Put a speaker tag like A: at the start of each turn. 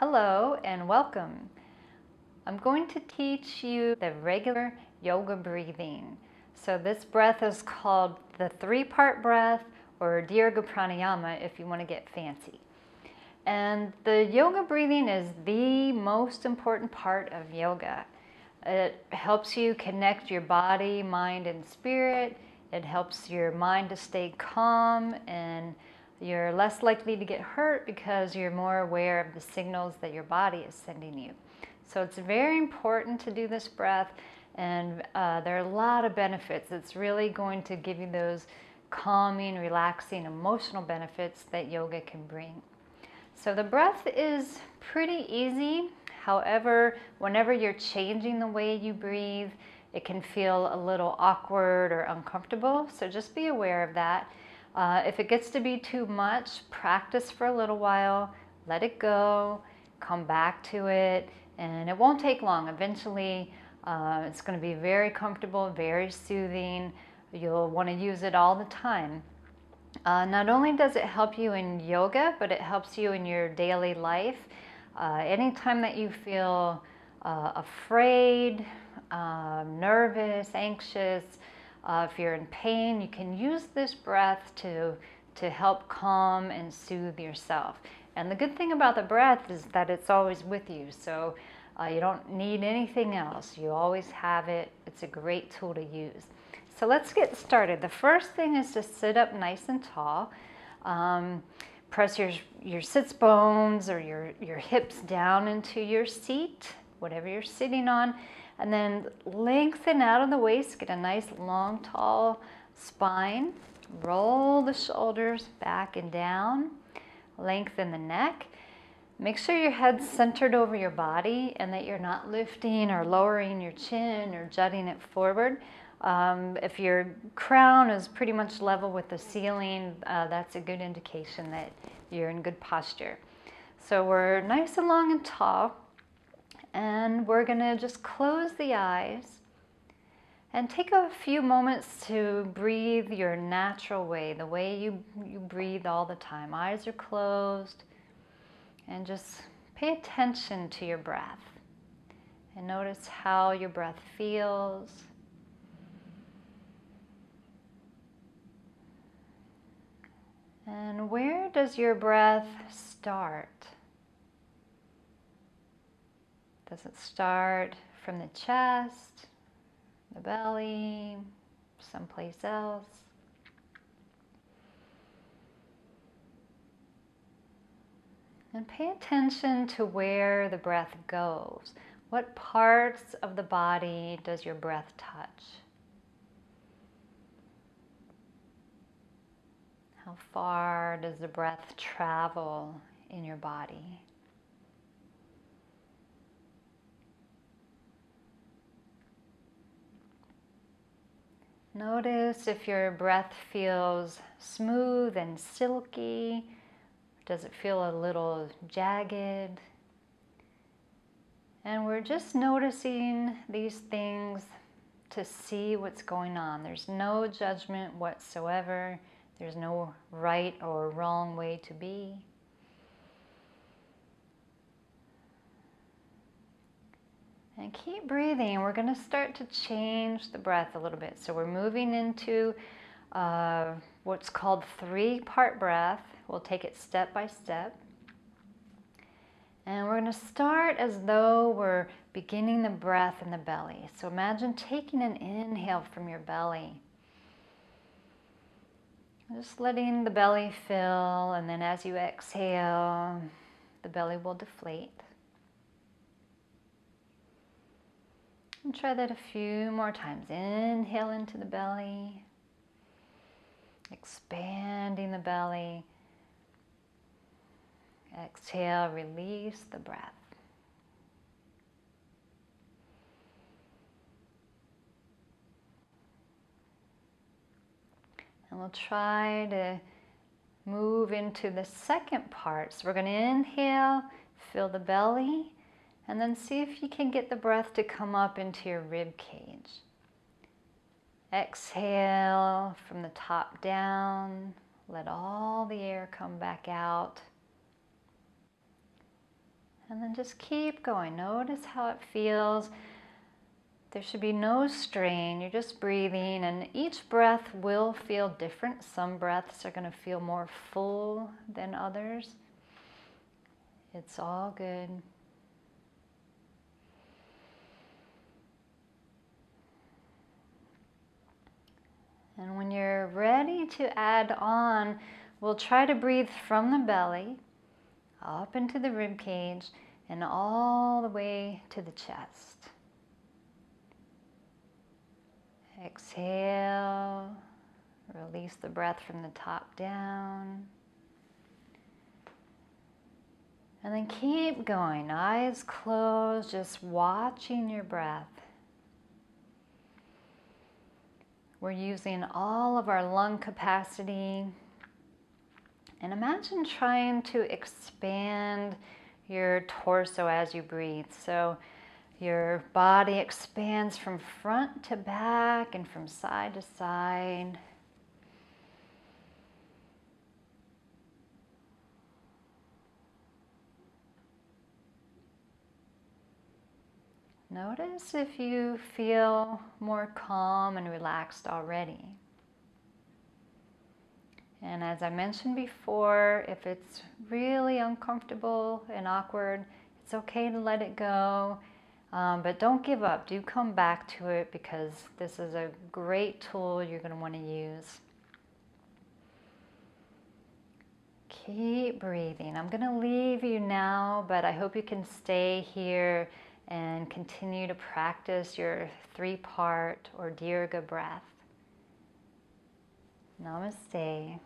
A: Hello and welcome. I'm going to teach you the regular yoga breathing. So this breath is called the three-part breath, or Dirga Pranayama if you want to get fancy. And the yoga breathing is the most important part of yoga. It helps you connect your body, mind, and spirit. It helps your mind to stay calm, and you're less likely to get hurt because you're more aware of the signals that your body is sending you. So it's very important to do this breath, and there are a lot of benefits. It's really going to give you those calming, relaxing, emotional benefits that yoga can bring. So the breath is pretty easy. However, whenever you're changing the way you breathe, it can feel a little awkward or uncomfortable. So just be aware of that. If it gets to be too much, practice for a little while, let it go, come back to it, and it won't take long. Eventually, it's going to be very comfortable, very soothing. You'll want to use it all the time. Not only does it help you in yoga, but it helps you in your daily life. Anytime that you feel afraid, nervous, anxious, if you're in pain, you can use this breath to help calm and soothe yourself. And the good thing about the breath is that it's always with you, so you don't need anything else. You always have it. It's a great tool to use. So let's get started. The first thing is to sit up nice and tall. Press your sits bones or your hips down into your seat, whatever you're sitting on, and then lengthen out of the waist. Get a nice long tall spine. Roll the shoulders back and down. Lengthen the neck. Make sure your head's centered over your body and that you're not lifting or lowering your chin or jutting it forward. If your crown is pretty much level with the ceiling, that's a good indication that you're in good posture. So we're nice and long and tall, and we're gonna just close the eyes and take a few moments to breathe your natural way, the way you breathe all the time. Eyes are closed, and just pay attention to your breath and notice how your breath feels. And where does your breath start? Does it start from the chest, the belly, someplace else? And pay attention to where the breath goes. What parts of the body does your breath touch? How far does the breath travel in your body? Notice if your breath feels smooth and silky. Does it feel a little jagged? And we're just noticing these things to see what's going on. There's no judgment whatsoever. There's no right or wrong way to be. And keep breathing. We're going to start to change the breath a little bit. So we're moving into what's called three-part breath. We'll take it step by step. And we're going to start as though we're beginning the breath in the belly. So imagine taking an inhale from your belly. Just letting the belly fill, and then as you exhale, the belly will deflate. And try that a few more times. Inhale into the belly, expanding the belly. Exhale, release the breath. And we'll try to move into the second part. So we're going to inhale, fill the belly, and then see if you can get the breath to come up into your rib cage. Exhale from the top down. Let all the air come back out. And then just keep going. Notice how it feels. There should be no strain. You're just breathing, and each breath will feel different. Some breaths are going to feel more full than others. It's all good. And when you're ready to add on, we'll try to breathe from the belly, up into the rib cage, and all the way to the chest. Exhale, release the breath from the top down. And then keep going, eyes closed, just watching your breath. We're using all of our lung capacity. And imagine trying to expand your torso as you breathe. So your body expands from front to back and from side to side. Notice if you feel more calm and relaxed already. And as I mentioned before, if it's really uncomfortable and awkward, it's okay to let it go. But don't give up. Do come back to it, because this is a great tool you're going to want to use. Keep breathing. I'm going to leave you now, but I hope you can stay here and continue to practice your 3-part or Dirga breath. Namaste.